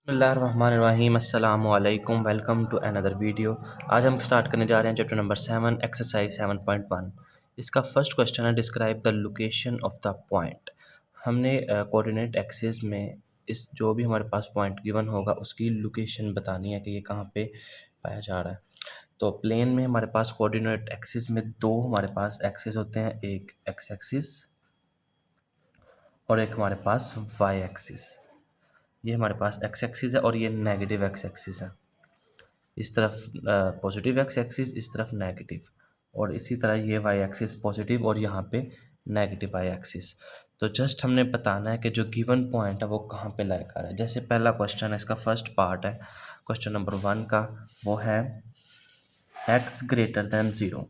बिस्मिल्लाहिर्रहमानिर्रहीम अस्सलामु अलैकुम वेलकम टू अनदर वीडियो। आज हम स्टार्ट करने जा रहे हैं चैप्टर नंबर 7 एक्सरसाइज 7.1। इसका फर्स्ट क्वेश्चन है describe the location of the point. हमने कोऑर्डिनेट एक्सिस में इस जो भी हमारे पास पॉइंट गिवन होगा उसकी लोकेशन बतानी है कि ये कहाँ पे पाया जा रहा है। तो प्लेन में हमारे पास कोऑर्डिनेट एक्सिस में दो हमारे पास एक्सिस होते हैं, एक एक्स एक्सिस और एक हमारे पास वाई एक्सिस। ये हमारे पास एक्स एक्सिस है और ये नेगेटिव एक्स एक्सिस है। इस तरफ पॉजिटिव एक्स एक्सिस, इस तरफ नेगेटिव, और इसी तरह ये वाई एक्सिस पॉजिटिव और यहाँ पे नेगेटिव वाई एक्सिस। तो जस्ट हमने बताना है कि जो गिवन पॉइंट है वो कहाँ पे लाई कर रहा है। जैसे पहला क्वेश्चन है, इसका फर्स्ट पार्ट है क्वेश्चन नंबर 1 का, वो है x ग्रेटर दैन 0।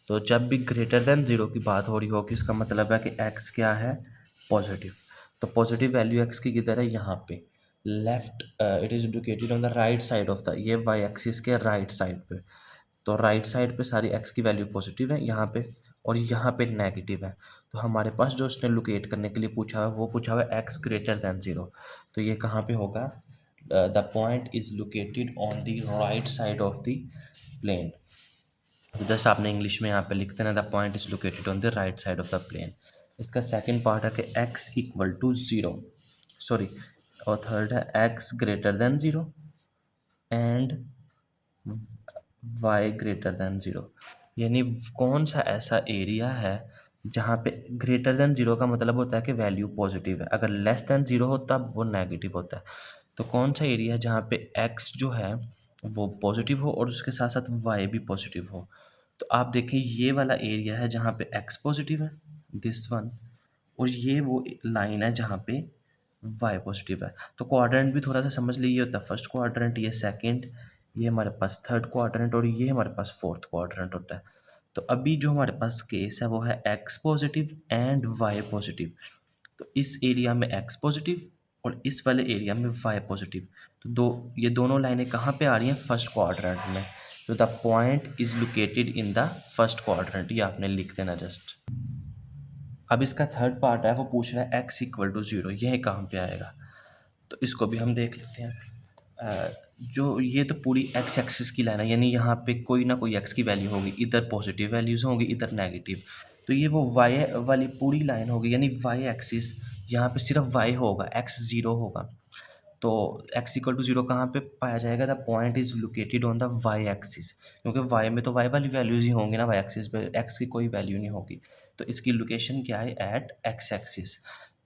तो जब भी ग्रेटर दैन 0 की बात हो रही होगी इसका मतलब है कि x क्या है, पॉजिटिव। तो पॉजिटिव वैल्यू x की किधर है, यहाँ पे left, it is located on the right side of the, ये वाई एक्सिस के राइट साइड पे। तो राइट साइड पे सारी x की वैल्यू पॉजिटिव है यहाँ पे, और यहाँ पे नेगेटिव है। तो हमारे पास जो उसने लोकेट करने के लिए पूछा है वो पूछा हुआ है x ग्रेटर दैन 0। तो ये कहाँ पे होगा, the point is located on the right side of the plane. तो जस्ट आपने इंग्लिश में यहाँ पे लिखते हैं the point is located on the right side of the plane. इसका सेकंड पार्ट है कि x इक्वल टू 0, सॉरी, और थर्ड है x greater than 0 and y greater than 0। यानी कौन सा ऐसा एरिया है जहाँ पे ग्रेटर देन 0 का मतलब होता है कि वैल्यू पॉजिटिव है, अगर लेस देन 0 हो तब वो नेगेटिव होता है। तो कौन सा एरिया है जहाँ पे x जो है वो पॉजिटिव हो और उसके साथ साथ y भी पॉजिटिव हो। तो आप देखिए ये वाला एरिया है जहाँ पे x पॉजिटिव है, दिस वन, और ये वो लाइन है जहाँ पे y पॉजिटिव है। तो क्वाड्रेंट भी थोड़ा सा समझ लीजिए, होता है फर्स्ट क्वाड्रेंट, ये सेकंड, ये हमारे पास थर्ड क्वाड्रेंट और ये हमारे पास फोर्थ क्वाड्रेंट होता है। तो अभी जो हमारे पास केस है वो है x positive and y positive. तो इस एरिया में x पॉजिटिव और इस वाले एरिया में y पॉजिटिव। तो ये दोनों लाइनें कहाँ पे आ रही हैं, फर्स्ट क्वाड्रेंट में। तो the point is located in the first quadrant, ये आपने लिख देना जस्ट। अब इसका थर्ड पार्ट है, वो पूछ रहा है x इक्वल टू 0, यह कहाँ पे आएगा। तो इसको भी हम देख लेते हैं। जो ये तो पूरी x एक्सिस की लाइन है, यानी यहाँ पे कोई ना कोई x की वैल्यू होगी, इधर पॉजिटिव वैल्यूज़ होंगी, इधर नेगेटिव। तो ये वो y वाली पूरी लाइन होगी, यानी y एक्सिस, यहाँ पे सिर्फ y होगा, x 0 होगा। तो x इक्वल टू 0 कहाँ पे पाया जाएगा, the point is located on the y axis, क्योंकि y में तो y वाली वैल्यूज़ ही होंगी ना, y एक्सिस पे x की कोई वैल्यू नहीं होगी। तो इसकी लोकेशन क्या है, एट x एक्सिस।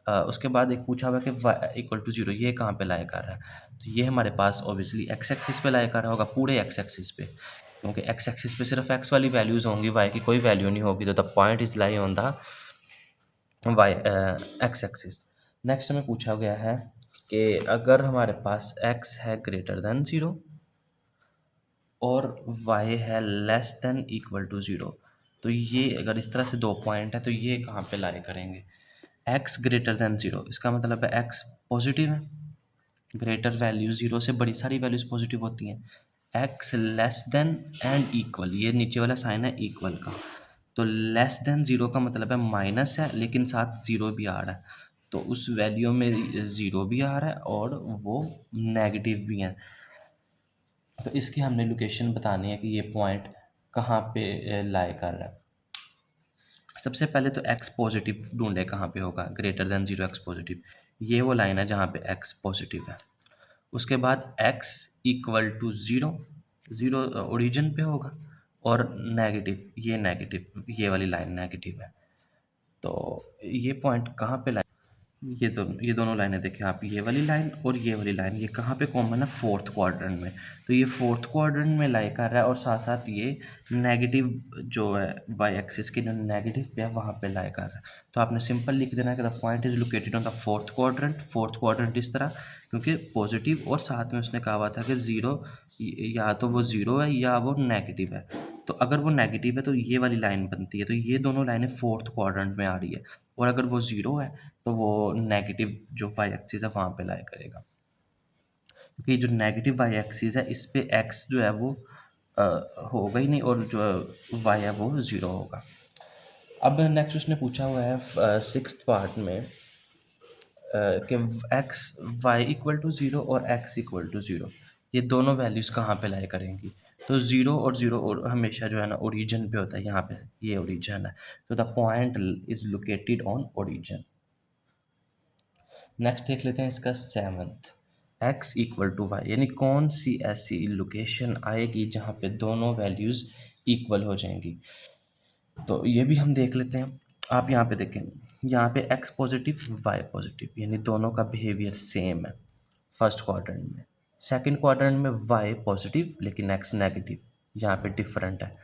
उसके बाद एक पूछा हुआ कि y इक्वल टू 0 ये कहाँ पे लाया कर रहा है। तो ये हमारे पास ऑब्वियसली x एक्सिस पे लाया कर रहा होगा, पूरे x एक्सिस पे, क्योंकि x एक्सिस पे सिर्फ x वाली वैल्यूज़ होंगी, y की कोई वैल्यू नहीं होगी। तो the point is lie on the y x axis. Next हमें पूछा गया है कि अगर हमारे पास x है ग्रेटर देन 0 और y है लेस देन इक्वल टू 0, तो ये अगर इस तरह से दो पॉइंट है तो ये कहाँ पे लाई करेंगे। x ग्रेटर देन 0 इसका मतलब है x पॉजिटिव है, ग्रेटर वैल्यू 0 से बड़ी सारी वैल्यूज़ पॉजिटिव होती हैं। x less than and equal, ये नीचे वाला साइन है इक्वल का। तो लेस देन 0 का मतलब है माइनस है लेकिन साथ 0 भी आ रहा है, तो उस वैल्यू में 0 भी आ रहा है और वो नेगेटिव भी है। तो इसकी हमने लोकेशन बतानी है कि ये पॉइंट कहाँ पे लाई कर रहा है। सबसे पहले तो x पॉजिटिव ढूंढे कहाँ पे होगा, ग्रेटर देन 0 x पॉजिटिव, ये वो लाइन है जहाँ पे x पॉजिटिव है। उसके बाद x इक्वल टू 0, 0 ओरिजिन पे होगा, और नेगेटिव, ये नेगेटिव, ये वाली लाइन नेगेटिव है। तो ये पॉइंट कहाँ पे लाइन, ये दोनों लाइनें देखें आप, ये वाली लाइन और ये वाली लाइन, ये कहाँ पे कॉमन है, फोर्थ क्वाड्रेंट में। तो ये फोर्थ क्वाड्रेंट में लाई कर रहा है और साथ साथ ये नेगेटिव जो है वाई एक्सिस की जो नेगेटिव पे है वहाँ पे लाई कर रहा है। तो आपने सिंपल लिख देना है कि the point is located on the fourth quadrant. Fourth quadrant इस तरह, क्योंकि पॉजिटिव और साथ में उसने कहा हुआ था कि 0, या तो वो 0 है या वो नेगेटिव है। तो अगर वो नेगेटिव है तो ये वाली लाइन बनती है, तो ये दोनों लाइनें फोर्थ क्वाड्रेंट में आ रही है। और अगर वो 0 है तो वो नेगेटिव जो वाई एक्सिस है वहाँ पे लाई करेगा, क्योंकि जो नेगेटिव वाई एक्सिस है इस पे एक्स जो है वो होगा ही नहीं, और जो वाई है वो 0 होगा। अब नेक्स्ट उसने पूछा हुआ है सिक्स्थ पार्ट में कि x y equal to zero और एक्स इक्वल टू ज़ीरो, ये दोनों वैल्यूज़ कहाँ पे लाई करेंगी? तो ज़ीरो और ज़ीरो और हमेशा जो है ना ओरिजिन पे होता है, यहाँ पे ये ओरिजिन है, तो the point is located on origin. Next देख लेते हैं इसका seventh, x equal to y, यानी कौन सी ऐसी लोकेशन आएगी जहाँ पे दोनों वैल्यूज़ इक्वल हो जाएंगी। तो ये भी हम देख लेते हैं। आप यहाँ पे देखें, यहाँ पे एक्स पॉजिटिव वाई पॉजिटिव, यानी दोनों का बिहेवियर सेम है फर्स्ट क्वाड्रेंट में। सेकंड क्वाड्रेंट में वाई पॉजिटिव लेकिन एक्स नेगेटिव, यहाँ पे डिफरेंट है।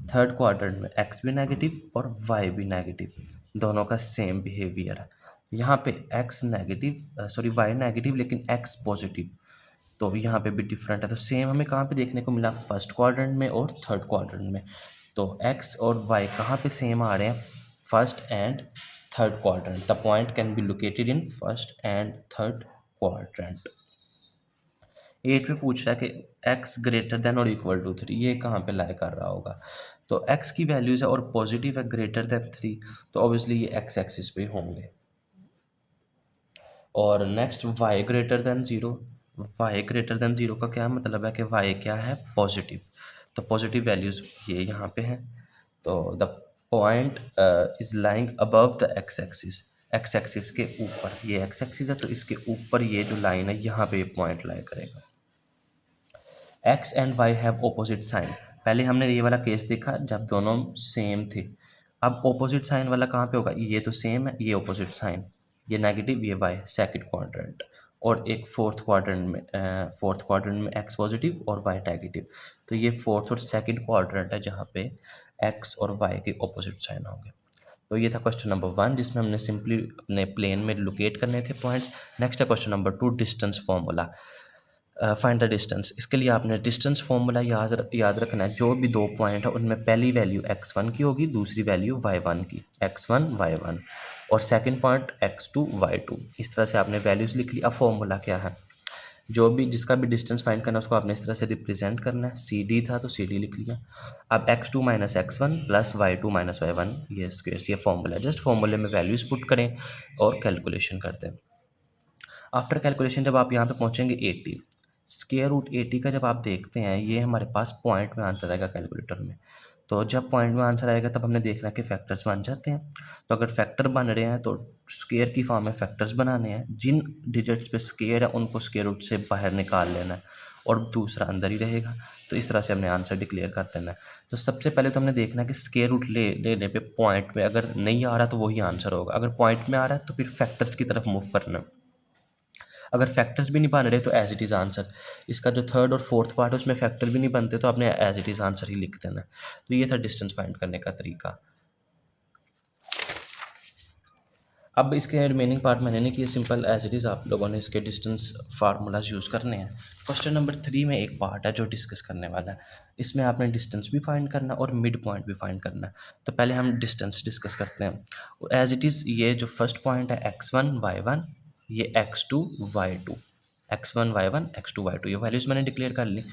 थर्ड क्वाड्रेंट में एक्स भी नेगेटिव और वाई भी नेगेटिव, दोनों का सेम बिहेवियर है। यहाँ पे x negative sorry y negative लेकिन एक्स पॉजिटिव, तो यहाँ पे भी डिफरेंट है। तो सेम हमें कहाँ पे देखने को मिला? फर्स्ट क्वाड्रेंट में और थर्ड क्वाड्रेंट में। तो एक्स और वाई कहाँ पे सेम आ रहे हैं? First and third quadrant. The point can be located in first and third quadrant. 8 पे पूछ रहा है कि एक्स ग्रेटर देन और इक्वल टू 3, ये कहाँ पे लाई कर रहा होगा? तो एक्स की वैल्यूज़ है और पॉजिटिव है ग्रेटर देन 3, तो ऑब्वियसली ये एक्स एक्सिस पे होंगे। और next y greater than zero, y greater than zero का क्या मतलब है कि वाई क्या है? पॉजिटिव, तो पॉजिटिव वैल्यूज़ ये यहाँ पे हैं। तो the point is lying above the x axis के ऊपर, ये एक्स एक्सिस है तो इसके ऊपर ये जो लाइन है यहाँ पे ये पॉइंट लाई करेगा। X and y have opposite sign, पहले हमने ये वाला केस देखा जब दोनों सेम थे। अब ऑपोजिट साइन वाला कहाँ पे होगा? ये तो सेम है, ये ऑपोजिट साइन, ये नेगेटिव ये वाई सेकंड क्वाड्रेंट, और एक फोर्थ क्वाड्रेंट में एक्स पॉजिटिव और वाई नेगेटिव, तो ये फोर्थ और सेकंड क्वाड्रेंट है जहाँ पे एक्स और वाई के ऑपोजिट साइन होंगे। तो ये था क्वेश्चन नंबर 1 जिसमें हमने सिंपली अपने प्लेन में लोकेट करने थे पॉइंट्स। नेक्स्ट है question number 2, distance formula. Find the distance, इसके लिए आपने डिस्टेंस फॉर्मूला याद रखना है। जो भी दो पॉइंट है उनमें पहली वैल्यू x1 की होगी, दूसरी वैल्यू y1 की, x1 y1, और सेकंड पॉइंट x2 y2। इस तरह से आपने वैल्यूज़ लिख ली। अब फॉर्मूला क्या है? जो भी जिसका भी डिस्टेंस फाइंड करना है उसको आपने इस तरह से रिप्रेजेंट करना है। सी डी था तो सी डी लिख लिया। अब x2 minus x1 plus y2 minus y1, ये स्क्वेयर, ये फॉर्मूला है। जस्ट फॉर्मूले में वैल्यूज़ पुट करें और कैलकुलेशन करते हैं। आफ्टर कैलकुलेशन जब आप यहाँ पे पहुँचेंगे 80, स्क्वायर रूट 80 का जब आप देखते हैं ये हमारे पास पॉइंट में आंसर आएगा कैलकुलेटर में। तो जब पॉइंट में आंसर आएगा तब हमने देखना है कि फैक्टर्स बन जाते हैं। तो अगर फैक्टर बन रहे हैं तो स्क्वायर की फॉर्म में फैक्टर्स बनाने हैं। जिन डिजिट्स पे स्क्वायर है उनको स्क्वायर रूट से बाहर निकाल लेना है और दूसरा अंदर ही रहेगा। तो इस तरह से हमने आंसर डिक्लेयर कर देना है। तो सबसे पहले तो हमने देखना है कि स्क्वायर रूट लेने पे पॉइंट में अगर नहीं आ रहा तो वही आंसर होगा। अगर पॉइंट में आ रहा है तो फिर फैक्टर्स की तरफ मूव करना है। अगर फैक्टर्स भी नहीं बन रहे तो एज इट इज़ आंसर। इसका जो थर्ड और फोर्थ पार्ट है उसमें फैक्टर भी नहीं बनते तो आपने एज इट इज़ आंसर ही लिख देना है। तो ये था डिस्टेंस फाइंड करने का तरीका। अब इसके रिमेनिंग पार्ट मैंने नहीं किए, सिंपल एज इट इज़ आप लोगों ने इसके डिस्टेंस फार्मूलाज यूज़ करने हैं। क्वेश्चन नंबर 3 में एक पार्ट है जो डिस्कस करने वाला है। इसमें आपने डिस्टेंस भी फाइंड करना और मिड पॉइंट भी फाइंड करना है। तो पहले हम डिस्टेंस डिस्कस करते हैं। एज इट इज़ ये जो फर्स्ट पॉइंट है x1 y1, ये x2 y2, x1 y1 x2 y2, ये वैल्यूज़ मैंने डिक्लेयर कर ली।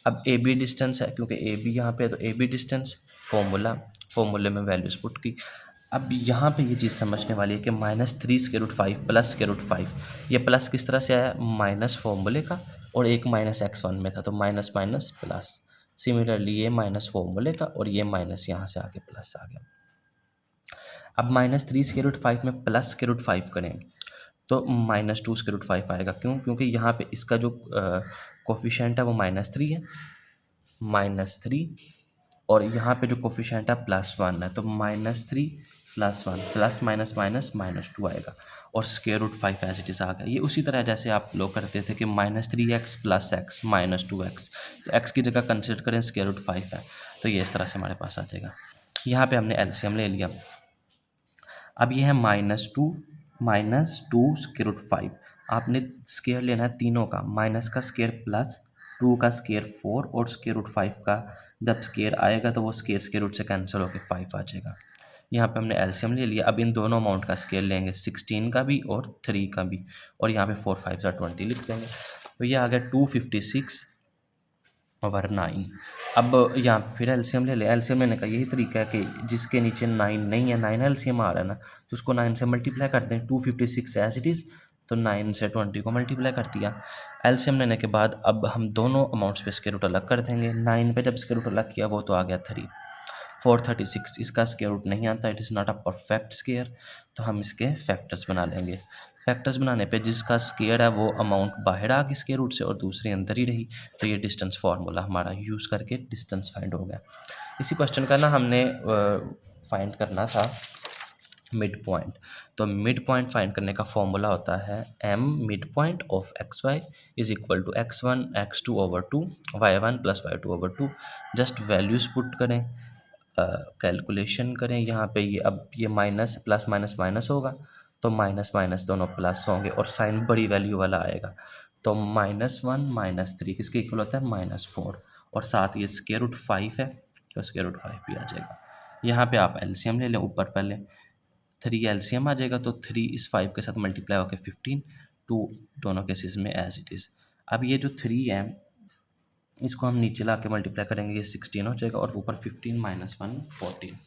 अब ए बी डिस्टेंस है, क्योंकि ए बी यहाँ पे है तो ए बी डिस्टेंस, फॉर्मूले में वैल्यूज़ पुट की। अब यहाँ पे ये चीज़ समझने वाली है कि -3 square root 5 plus square root 5, ये प्लस किस तरह से आया? माइनस फॉर्मूले का, और एक माइनस x1 में था तो माइनस माइनस प्लस। सिमिलरली ये माइनस फॉर्मूले का और ये माइनस यहाँ से आके प्लस आ गया। अब -3 स्क्वायर रूट 5 में प्लस स्क्वायर रूट 5 करें तो -2 स्क्वायर रूट 5 आएगा। क्यों? क्योंकि यहाँ पे इसका जो कोफिशिएंट है वो -3 है, -3, और यहाँ पे जो कोफिशिएंट है +1 है, तो -3 +1 प्लस माइनस माइनस -2 आएगा, और square root 5 as it is आ गया। ये उसी तरह जैसे आप लोग करते थे कि -3x + x -2x, तो x की जगह कंसिडर करें स्क्वायर रूट 5 है, तो ये इस तरह से हमारे पास आ जाएगा। यहाँ पे हमने एलसीएम ले लिया। अब ये है -2 स्क्वायर रूट 5, आपने स्क्वायर लेना है तीनों का, माइनस का स्क्वायर प्लस 2 का स्क्वायर 4, और स्क्वायर रूट 5 का जब स्क्वायर आएगा तो वो स्क्वायर रूट से कैंसिल होकर 5 आ जाएगा। यहाँ पे हमने एलसीएम ले लिया। अब इन दोनों अमाउंट का स्क्वायर लेंगे, 16 का भी और 3 का भी, और यहाँ पे 4 5 20 लिख देंगे। तो ये आ गया 256 ओवर 9। अब यहाँ पे फिर एलसीएम ले लें। एलसीएम लेने का यही तरीका है कि जिसके नीचे 9 नहीं है, 9 एलसीएम आ रहा है ना, तो उसको 9 से मल्टीप्लाई कर दें। 256 एज इट इज़, तो 9 से 20 को मल्टीप्लाई कर दिया। एलसीएम लेने के बाद अब हम दोनों अमाउंट्स पे स्क्वायर रूट अलग कर देंगे। 9 पे जब स्क्वायर रूट अलग किया वो तो आ गया 3। 436 इसका स्क्वायर रूट नहीं आता, it is not a perfect square, तो हम इसके फैक्टर्स बना लेंगे। फैक्टर्स बनाने पे जिसका स्क्वायर है वो अमाउंट बाहर आ गई स्क्वायर रूट से और दूसरी अंदर ही रही, तो ये डिस्टेंस फार्मूला हमारा यूज़ करके डिस्टेंस फाइंड हो गया। इसी क्वेश्चन का ना हमने फाइंड करना था मिड पॉइंट। तो मिड पॉइंट फाइंड करने का फॉर्मूला होता है m mid point of x y is equal to x1 x2 over 2 y1 plus y2 over 2। Just values put करें, कैलकुलेशन करें। यहाँ पे ये अब ये माइनस प्लस माइनस माइनस होगा, तो माइनस माइनस दोनों प्लस होंगे और साइन बड़ी वैल्यू वाला आएगा। तो -1 -3 किसके इक्वल होता है -4, और साथ ये स्क्वायर रूट 5 है, तो स्क्वायर रूट 5 भी आ जाएगा। यहाँ पे आप एलसीएम ले लें, ऊपर पहले 3 एलसीएम आ जाएगा, तो 3 इस 5 के साथ मल्टीप्लाई होकर 15, 2 दोनों केसेस में एज इट इज़। अब ये जो 3 है इसको हम नीचे ला के मल्टीप्लाई करेंगे, ये 16 हो जाएगा, और ऊपर 15 - 1 14।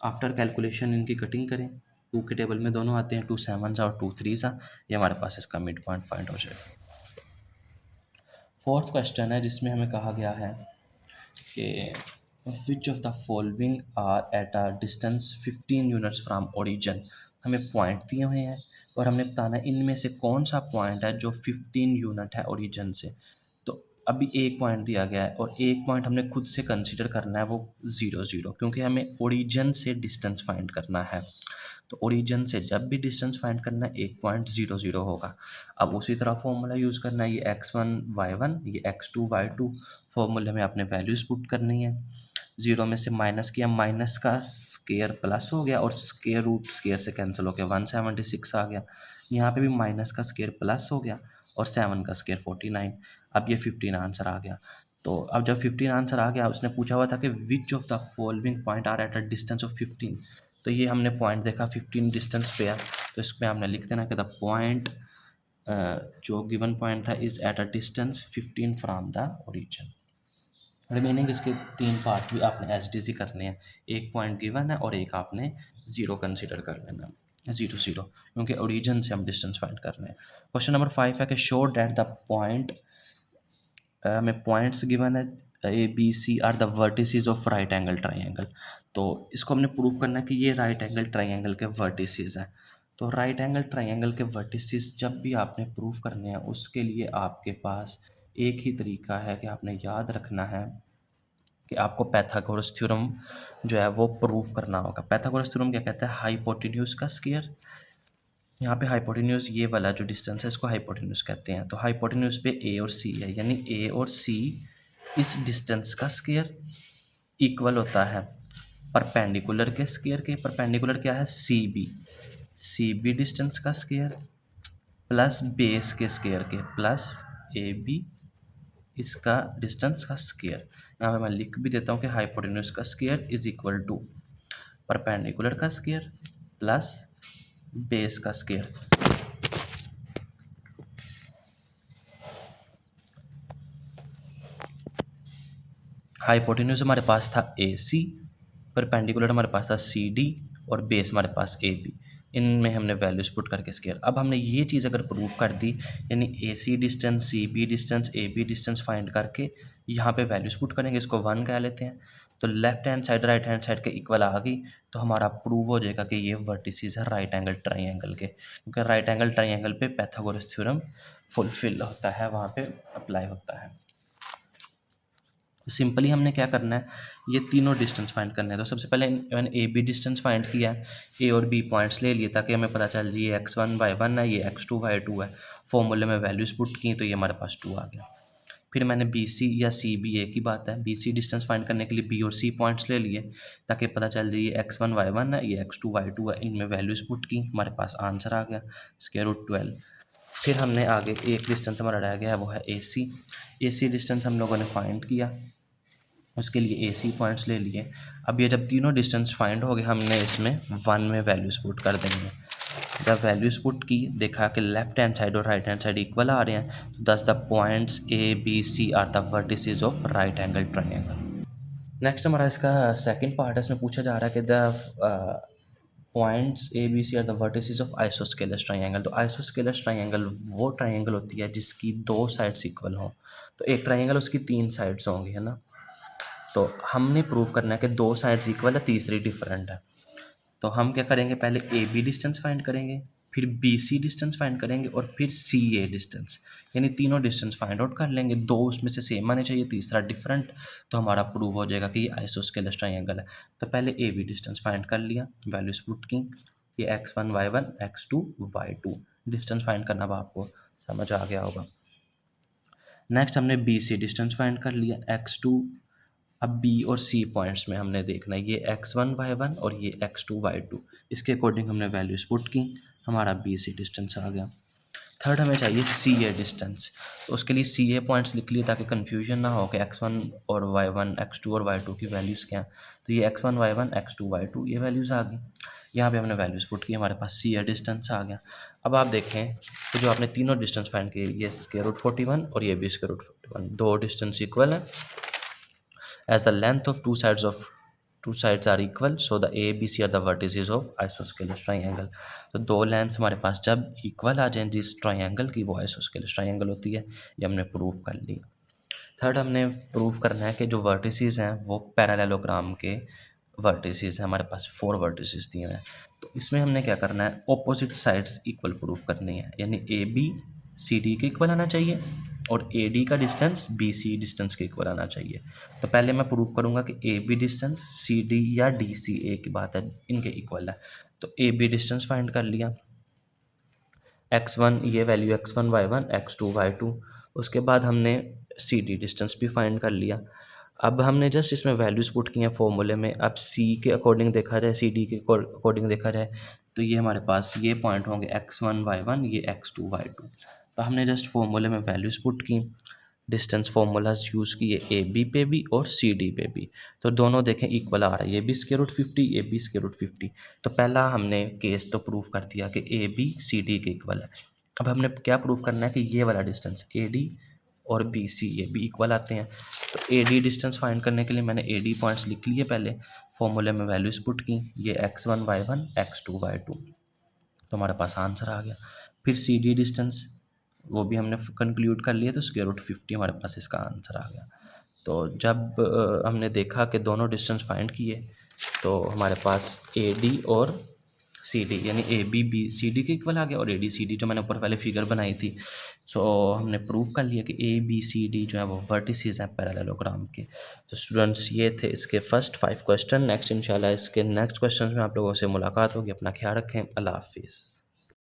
आफ्टर कैलकुलेशन इनकी कटिंग करें, 2 के टेबल में दोनों आते हैं, 2 7s और 2 3s, ये हमारे पास इसका मिड पॉइंट फाइंड हो जाएगा। फोर्थ क्वेश्चन है जिसमें हमें कहा गया है कि which of the following are at a distance 15 units from origin. हमें पॉइंट दिए हुए हैं और हमने बताना है इनमें से कौन सा पॉइंट है जो 15 यूनिट है ओरिजिन से। तो अभी एक पॉइंट दिया गया है और एक पॉइंट हमने खुद से कंसीडर करना है, वो 0 0, क्योंकि हमें ओरिजिन से डिस्टेंस फाइंड करना है। तो ओरिजिन से जब भी डिस्टेंस फाइंड करना है 1.00 होगा। अब उसी तरह फॉर्मूला यूज़ करना है, ये x1 y1 ये x2 y2, फॉर्मूले में आपने वैल्यूज़ पुट करनी है। 0 में से माइनस किया, माइनस का स्क्वायर प्लस हो गया और स्क्वायर रूट स्क्वायर से कैंसिल हो गया, 176 आ गया। यहाँ पे भी माइनस का स्क्वायर प्लस हो गया और 7 का स्क्वायर 49। अब ये 15 आंसर आ गया। तो अब जब 15 आंसर आ गया, उसने पूछा हुआ था कि which of the following point are at a distance of 15। तो ये हमने पॉइंट देखा 15 डिस्टेंस पे है, तो इसमें हमने लिख देना कि द पॉइंट जो गिवन पॉइंट था is eight a distance 15 from the origin. Remaining इसके 3 पार्ट भी आपने एज डी सी करने हैं, एक पॉइंट गिवन है और एक आपने 0 कंसिडर कर लेना, 0 0, क्योंकि ओरिजिन से हम डिस्टेंस फाइंड कर रहे हैं। क्वेश्चन नंबर 5 है कि शो डैट द पॉइंट, हमें पॉइंट्स गिवन है A B C are the vertices of right angle triangle. तो इसको हमने प्रूव करना है कि ये राइट एंगल ट्राइंगल के वर्टिसेस हैं। तो राइट एंगल ट्राइंगल के वर्टिसेस जब भी आपने प्रूव करने हैं, उसके लिए आपके पास एक ही तरीका है कि आपने याद रखना है कि आपको पाइथागोरस थ्योरम जो है वो प्रूव करना होगा। पाइथागोरस थ्योरम क्या कहता है? हाइपोटेन्यूज का स्क्वायर। यहाँ पे हाइपोटेन्यूज ये वाला जो डिस्टेंस है इसको हाइपोटेन्यूज कहते हैं। तो हाइपोटेन्यूज पे ए और सी है, यानी ए और सी इस डिस्टेंस का स्क्वायर इक्वल होता है परपेंडिकुलर के स्क्वायर के। परपेंडिकुलर क्या है? C B, C B distance का स्क्वायर प्लस बेस के स्क्वायर के प्लस ए बी इसका डिस्टेंस का स्क्वायर। यहाँ पे मैं लिख भी देता हूँ कि हाइपोटेन्यूज का square is equal to perpendicular का स्क्वायर प्लस बेस का स्क्वायर। हाइपोटेन्यूज हमारे पास था ए सी, परपेंडिकुलर हमारे पास था सी डी और बेस हमारे पास ए बी। इनमें हमने वैल्यूज पुट करके स्क्वायर। अब हमने ये चीज़ अगर प्रूव कर दी, यानी A C distance, C B distance, A B distance find करके यहाँ पे वैल्यूज पुट करेंगे, इसको 1 कह लेते हैं। तो left hand side right hand side के इक्वल आ गई, तो हमारा प्रूव हो जाएगा कि ये वर्टिसेस है राइट एंगल ट्राइंगल के, क्योंकि राइट एंगल ट्राइंगल पे पाइथागोरस थ्योरम फुलफिल होता है, वहाँ पे अप्लाई होता है। तो सिंपली हमने क्या करना है, ये तीनों डिस्टेंस फाइंड करने हैं। तो सबसे पहले मैंने ए बी डिस्टेंस फाइंड किया है, ए और बी पॉइंट्स ले लिए ताकि हमें पता चल जाए ये x1 y1 है, ये x2 y2 है। फॉर्मूले में वैल्यूज पुट की तो ये हमारे पास 2 आ गया। फिर मैंने बी सी या सी बी, एक ही बात है, बी सी डिस्टेंस फाइंड करने के लिए बी और सी पॉइंट्स ले लिए ताकि पता चल जाए ये x1 y1 है, ये x2 y2 है। इनमें वैल्यूज पुट की, हमारे पास आंसर आ गया स्क्वायर रूट 12। फिर हमने आगे एक डिस्टेंस हमारा रह गया है, वो है ए सी। ए सी डिस्टेंस हम लोगों ने फाइंड किया, उसके लिए ए सी पॉइंट्स ले लिए। अब ये जब तीनों डिस्टेंस फाइंड हो गए, हमने इसमें 1 में वैल्यूज़ पुट कर देंगे। जब वैल्यूज़ पुट की, देखा कि लेफ्ट हैंड साइड और राइट हैंड साइड इक्वल आ रहे हैं, तो thus the points A B C are the vertices of right angle triangle. Next हमारा इसका सेकंड पार्ट है, इसमें पूछा जा रहा है कि the points A B C are the vertices of isosceles triangle. तो आइसोस्केलस ट्राइंगल वो ट्राइंगल होती है जिसकी दो साइड्स इक्वल हों। तो एक ट्राइंगल उसकी तीन साइड्स होंगी, है ना। तो हमने प्रूव करना है कि दो साइड्स इक्वल है, तीसरी डिफरेंट है। तो हम क्या करेंगे, पहले ए बी डिस्टेंस फाइंड करेंगे, फिर बी सी डिस्टेंस फाइंड करेंगे और फिर सी ए डिस्टेंस, यानी तीनों डिस्टेंस फाइंड आउट कर लेंगे। दो उसमें से सेम आने चाहिए, तीसरा डिफरेंट, तो हमारा प्रूव हो जाएगा कि ये आइसोस्केलस ट्राइंगल है। तो पहले ए बी डिस्टेंस फाइंड कर लिया, वैल्यूज पुट की, ये x1 y1 x2 y2 distance find करना, अब आपको समझ आ गया होगा। नेक्स्ट हमने बी सी डिस्टेंस फाइंड कर लिया, x2। अब बी और सी पॉइंट्स में हमने देखना है ये x1 y1 और ये x2 y2, इसके अकॉर्डिंग हमने वैल्यूज पुट की, हमारा बी सी डिस्टेंस आ गया। थर्ड हमें चाहिए सी ए डिस्टेंस, तो उसके लिए सी ए पॉइंट्स लिख लिए ताकि कन्फ्यूजन ना हो कि x1 और y1 x2 और y2 की वैल्यूज़ क्या हैं। तो ये x1 y1 x2 y2 ये वैल्यूज़ आ गई, यहाँ पे हमने वैल्यूज़ पुट की, हमारे पास सी ए डिस्टेंस आ गया। अब आप देखें तो जो आपने तीनों डिस्टेंस फाइंड किए, ये √41 और ये भी √41, दो डिस्टेंस इक्वल है। As the length of two sides are equal, so the A, B, C are the vertices of isosceles triangle। तो दो लेंथ्स हमारे पास जब इक्वल आ जाएं जिस ट्राइंगल की, वो आइसोस्केलस ट्राइंगल होती है। ये हमने प्रूव कर लिया। थर्ड हमने प्रूव करना है कि जो वर्टिसेस हैं वो पैरेललोग्राम के वर्टिसेस हैं, हमारे पास 4 वर्टिसेस दिए हैं। तो इसमें हमने क्या करना है, ऑपोजिट साइड्स इक्वल प्रूव करनी है, यानी ए बी सी डी के इक्वल आना चाहिए और ए डी का डिस्टेंस बी सी डिस्टेंस के इक्वल आना चाहिए। तो पहले मैं प्रूव करूँगा कि A B distance C D या डी सी ए की बात है, इनके इक्वल है। तो ए बी डिस्टेंस फाइंड कर लिया, x1 ये value x1 y1 x2 y2, उसके बाद हमने सी डी डिस्टेंस भी फाइंड कर लिया। अब हमने जस्ट इसमें वैल्यूज़ पुट की हैं फॉर्मूले में। अब सी के अकॉर्डिंग देखा जाए, सी डी के अकॉर्डिंग देखा जाए, तो ये हमारे पास ये पॉइंट होंगे x1 y1 ये x2 y2। तो हमने जस्ट फॉर्मूले में वैल्यूज़ पुट की, डिस्टेंस फार्मूलाज यूज़ किए ए बी पे भी और सी डी पे भी। तो दोनों देखें इक्वल आ रहा है, ये भी √50 ये भी √50। तो पहला हमने केस तो प्रूव कर दिया कि ए बी सी डी के इक्वल है। अब हमने क्या प्रूव करना है कि ये वाला डिस्टेंस ए डी और बी सी ये भी इक्वल आते हैं। तो ए डी डिस्टेंस फाइंड करने के लिए मैंने ए डी पॉइंट्स लिख लिए, पहले फॉर्मूले में वैल्यूज़ पुट की, ये x1 y1 x2 y2, तो हमारे पास आंसर आ गया। फिर सी डी डिस्टेंस वो भी हमने कंक्लूड कर लिया, तो √50 हमारे पास इसका आंसर आ गया। तो जब हमने देखा कि दोनों डिस्टेंस फाइंड किए, तो हमारे पास ए डी और सी डी यानी A B B C D के इक्वल आ गया, और ए डी सी डी जो मैंने ऊपर पहले फिगर बनाई थी। सो हमने प्रूव कर लिया कि ए बी सी डी जो है वो वर्टिसेस हैं पैरेललोग्राम के। तो स्टूडेंट्स ये थे इसके फर्स्ट 5 क्वेश्चन। नेक्स्ट इंशाल्लाह इसके नेक्स्ट क्वेश्चन में आप लोगों से मुलाकात होगी। अपना ख्याल रखें। अल्लाह हाफिज़।